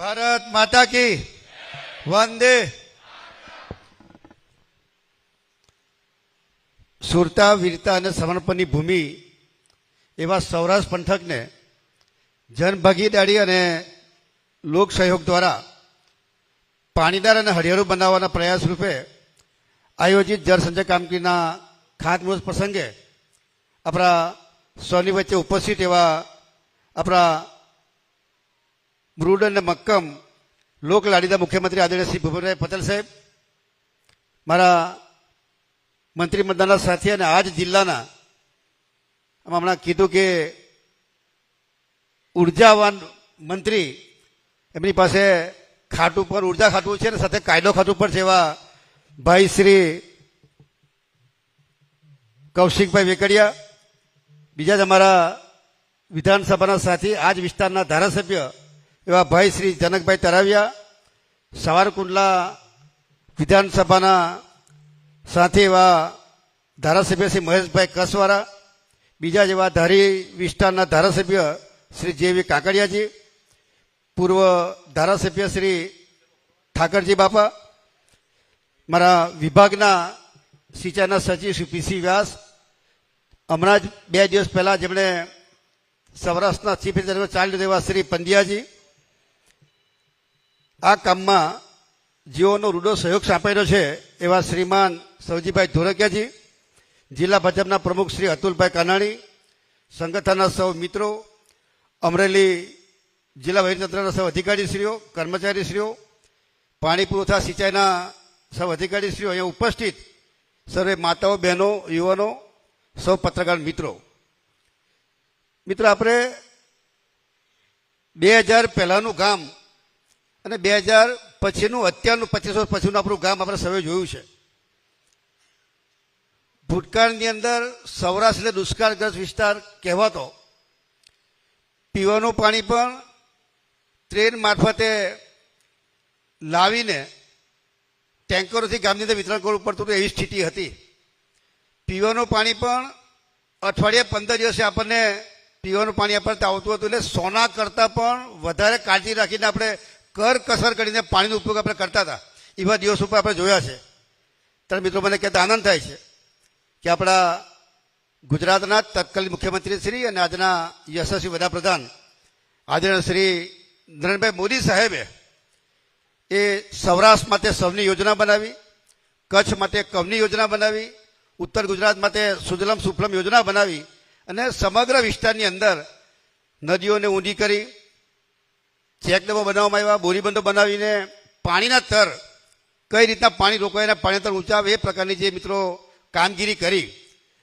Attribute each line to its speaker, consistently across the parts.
Speaker 1: ભારત માતા કી વંદે. સુરતા વીરતા અને સમર્પણની ભૂમિ એવા સૌરાષ્ટ્ર પંથકને જનભાગીદારી અને લોક સહયોગ દ્વારા પાણીદાર અને હરિયાળું બનાવવાના પ્રયાસ રૂપે આયોજિત જળ સંચય કામગીરીના ખાતમુહૂર્ત પ્રસંગે આપણા સૌની વચ્ચે ઉપસ્થિત એવા આપણા મૃડ અને મક્કમ લોક લાડીના મુખ્યમંત્રી આદરણીય શ્રી ભૂપેન્દ્રભાઈ પટેલ સાહેબ, મારા મંત્રીમંડળના સાથી અને આજ જિલ્લાના હમણાં કીધું કે ઉર્જાવાન મંત્રી, એમની પાસે ખાતું પર ઉર્જા ખાતું છે અને સાથે કાયદો ખાતું પર છે એવા ભાઈ શ્રી કૌશિકભાઈ વેકડિયા, બીજા જ અમારા વિધાનસભાના સાથી આજ વિસ્તારના ધારાસભ્ય એવા ભાઈ શ્રી જનકભાઈ તરાવિયા, સાવરકુંડલા વિધાનસભાના સાથી એવા ધારાસભ્ય શ્રી મહેશભાઈ કસવારા, બીજા જેવા ધારી વિસ્તારના ધારાસભ્ય શ્રી જેવી કાકડિયાજી, પૂર્વ ધારાસભ્ય શ્રી ઠાકરજી બાપા, મારા વિભાગના સિંચાઈના સચિવ શ્રી પીસી વ્યાસ, હમણાં જ 2 દિવસ પહેલા જેમણે સૌરાષ્ટ્રના ચીફ એન્જિનિયર ચાલી લીધો એવા શ્રી પંડ્યાજી, આ કામમાં જેઓનો રૂડો સહયોગ સાંપેલો છે એવા શ્રીમાન સૌજીભાઈ ધોરકિયાજી, જિલ્લા ભાજપના પ્રમુખ શ્રી અતુલભાઈ કાનાણી, સંગઠનના સૌ મિત્રો, અમરેલી જિલ્લા વહીવટીતંત્રના સૌ અધિકારીશ્રીઓ, કર્મચારીશ્રીઓ, પાણી પુરવઠા સિંચાઈના સૌ અધિકારીશ્રીઓ, અહીંયા ઉપસ્થિત સર્વે માતાઓ, બહેનો, યુવાનો, સૌ પત્રકાર મિત્રો. આપણે 2000 પહેલાનું ગામ અને 2000 પછીનું અત્યારનું 25 વર્ષ પછીનું આપણું ગામ આપણે સૌએ જોયું છે. ભૂતકાળની અંદર સૌરાષ્ટ્ર એટલે દુષ્કાળગ્રસ્ત વિસ્તાર કહેવાતો. પીવાનું પાણી પણ ટ્રેન મારફતે લાવીને ટેન્કરોથી ગામની અંદર વિતરણ કરવું પડતું હતું, એવી સ્થિતિ હતી. પીવાનું પાણી પણ અઠવાડિયે 15 દિવસે આપણને પીવાનું પાણી આપણને આવતું હતું. એટલે સોના કરતાં પણ વધારે કાળજી રાખીને આપણે કરકસર કરીને પાણીનો ઉપયોગ આપણે કરતા હતા. એવા દિવસો પર આપણે જોયા છે. ત્યારે મિત્રો મને કહેતા આનંદ થાય છે કે આપણા ગુજરાતના તત્કાલીન મુખ્યમંત્રી શ્રી અને આજના યશસ્વી વડાપ્રધાન આદરણીય શ્રી નરેન્દ્રભાઈ મોદી સાહેબે એ સૌરાષ્ટ્ર માટે સૌની યોજના બનાવી, કચ્છ માટે કવની યોજના બનાવી, ઉત્તર ગુજરાત માટે સુજલમ સુફલમ યોજના બનાવી અને સમગ્ર વિસ્તારની અંદર નદીઓને ઊંડી કરી, ચેકડેમો બનાવવામાં આવ્યા, બોરીબંધો બનાવીને પાણીના તર કઈ રીતના પાણી રોકાઈને પાણી તર ઊંચા આવે એ પ્રકારની જે મિત્રો કામગીરી કરી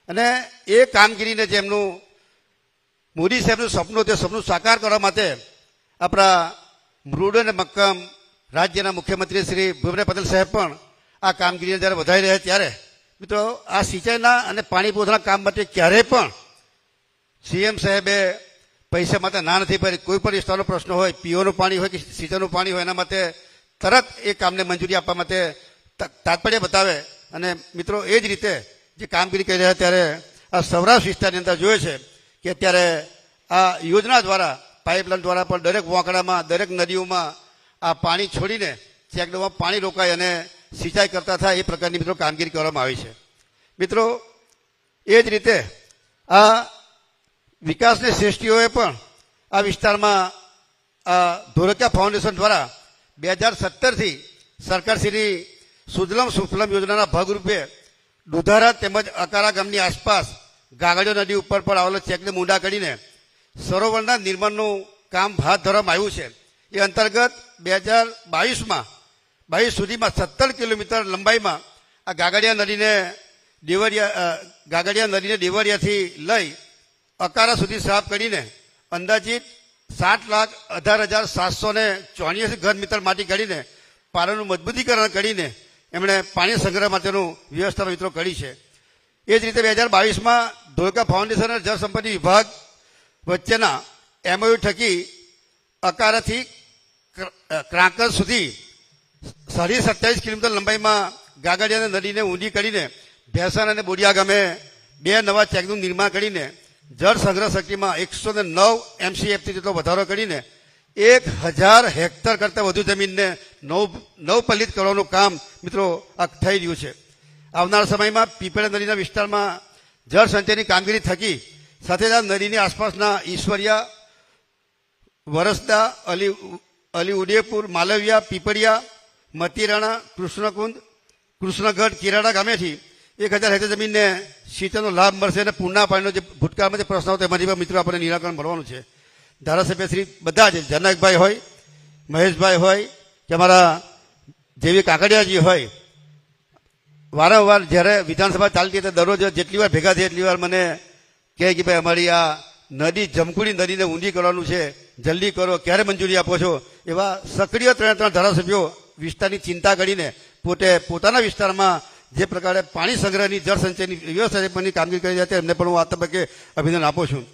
Speaker 1: અને એ કામગીરીને જેમનું મોદી સાહેબનું સપનું, તે સપનું સાકાર કરવા માટે આપણા મૃડ અને મક્કમ રાજ્યના મુખ્યમંત્રી શ્રી ભૂપેન્દ્રભાઈ પટેલ સાહેબ પણ આ કામગીરીને જ્યારે વધારી રહ્યા ત્યારે મિત્રો આ સિંચાઈના અને પાણી પુરવઠાના કામ માટે ક્યારેય પણ સીએમ સાહેબે પૈસા માટે ના નથી પાડી. કોઈ પણ વિસ્તારનો પ્રશ્ન હોય, પીવાનું પાણી હોય કે સિંચાઈનું પાણી હોય, એના માટે તરત એ કામને મંજૂરી આપવા માટે તાત્પર્ય બતાવે. અને મિત્રો એ જ રીતે જે કામગીરી કરી રહ્યા ત્યારે આ સૌરાષ્ટ્ર વિસ્તારની અંદર જોઈએ છે કે અત્યારે આ યોજના દ્વારા પાઇપલાઇન દ્વારા પણ દરેક વાંકડામાં, દરેક નદીઓમાં આ પાણી છોડીને ચેકડેમમાં પાણી રોકાય અને સિંચાઈ કરતા થાય એ પ્રકારની મિત્રો કામગીરી કરવામાં આવી છે. મિત્રો એ જ રીતે આ વિકાસની શ્રેષ્ઠીઓએ પણ આ વિસ્તારમાં આ ધોળકિયા ફાઉન્ડેશન દ્વારા 2017થી સરકારશ્રીની સુજલમ સુફલમ યોજનાના ભાગરૂપે દુધારા તેમજ અકારા ગામની આસપાસ ગાગડીઓ નદી ઉપર પણ આવેલો ચેકને ઊંડા કરીને સરોવરના નિર્માણનું કામ હાથ ધરવામાં આવ્યું છે. એ અંતર્ગત 2022 સુધીમાં 17 કિલોમીટર લંબાઈમાં આ ગાગડીયા નદીને દેવરિયાથી લઈ અકારા સુધી સાફ કરીને અંદાજિત 7,18,784 ઘન મીટર માટી કાઢીને પાણીનું મજબૂતીકરણ કરીને એમણે પાણી સંગ્રહ માટેનું વ્યવસ્થા મિત્રો કરી છે. એ જ રીતે 2022માં ધોળકા ફાઉન્ડેશન અને જળ સંપત્તિ વિભાગ વચ્ચેના MOU થકી અકારાથી ક્રાંકર સુધી 27.5 કિલોમીટર લંબાઈમાં ગાગડિયા નદીને ઊંડી કરીને ભેંસાણ અને બોડિયા ગામે 2 નવા ચેકનું નિર્માણ કરીને જળ સંગ્રહ શક્તિમાં 109 MCFથી જેટલો વધારો કરીને 1000 હેક્ટર કરતાં વધુ જમીનને નવપલ્લિત કરવાનું કામ મિત્રો આ થઈ રહ્યું છે. આવનારા સમયમાં પીપળા નદીના વિસ્તારમાં જળ સંચયની કામગીરી થકી સાથે જ નદીની આસપાસના ઈશ્વરિયા, વરસદા, અલી ઉદયપુર, માલવિયા, પીપળિયા, મતીરાણા, કૃષ્ણકુંડ, કૃષ્ણગઢ, કિરાડા ગામેથી 1000 હેક્ટર જમીનને સિંચાઈનો લાભ મળશે અને પૂરના પાણીનો જે ભૂતકાળમાં જે પ્રશ્ન હતો એમાંથી પણ મિત્રો આપણને નિરાકરણ મળવાનું છે. ધારાસભ્ય શ્રી બધા જ જનકભાઈ હોય, મહેશભાઈ હોય કે અમારા જેવી કાકડિયાજી હોય, વારંવાર જ્યારે વિધાનસભા ચાલતી હતી દરરોજ જેટલી વાર ભેગા થઈ એટલી વાર મને કહે કે ભાઈ અમારી આ નદી જમખુડી નદીને ઊંધી કરવાનું છે, જલ્દી કરો, ક્યારે મંજૂરી આપો છો. એવા સક્રિય 3 ધારાસભ્યો વિસ્તારની ચિંતા કરીને પોતે પોતાના વિસ્તારમાં જે પ્રકારે પાણી સંગ્રહની જળ સંચયની વ્યવસ્થાપનની કામગીરી કરી રહ્યા છે એમને પણ હું આ તબક્કે અભિનંદન આપું છું.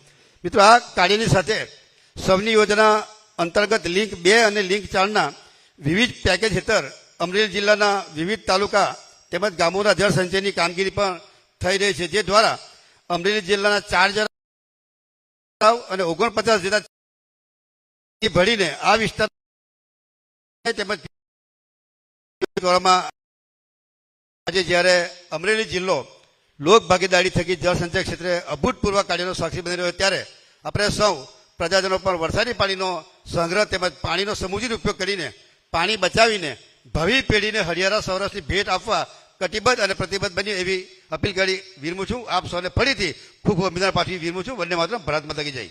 Speaker 1: મિત્રો, આ કાર્યની સાથે સૌની યોજના અંતર્ગત લિંક 2 અને લિંક 4ના વિવિધ પેકેજ હેઠળ અમરેલી જિલ્લાના વિવિધ તાલુકા તેમજ ગામોના જળ સંચયની કામગીરી પણ થઈ રહી છે, જે દ્વારા અમરેલી જિલ્લાના 4 અને 49 જેટલા ભળીને આ વિસ્તાર તેમજ આજે જ્યારે અમરેલી જિલ્લો લોક ભાગીદારી થકી જળ સંચય ક્ષેત્રે અભૂતપૂર્વ કાર્યનો સાક્ષી બની રહ્યો ત્યારે આપણે સૌ પ્રજાજનો પર વરસાદી પાણીનો સંગ્રહ તેમજ પાણીનો સમુચિત ઉપયોગ કરીને પાણી બચાવીને ભાવિ પેઢીને હરિયાળા સૌરાષ્ટ્રની ભેટ આપવા કટિબદ્ધ અને પ્રતિબદ્ધ બની એવી અપીલ કરી વિરમું છું. આપ સૌને ફરીથી ખૂબ ખૂબ અભિનંદન પાઠવી વિરમું છું. વંદે માતરમ. ભારત માતા કી જય.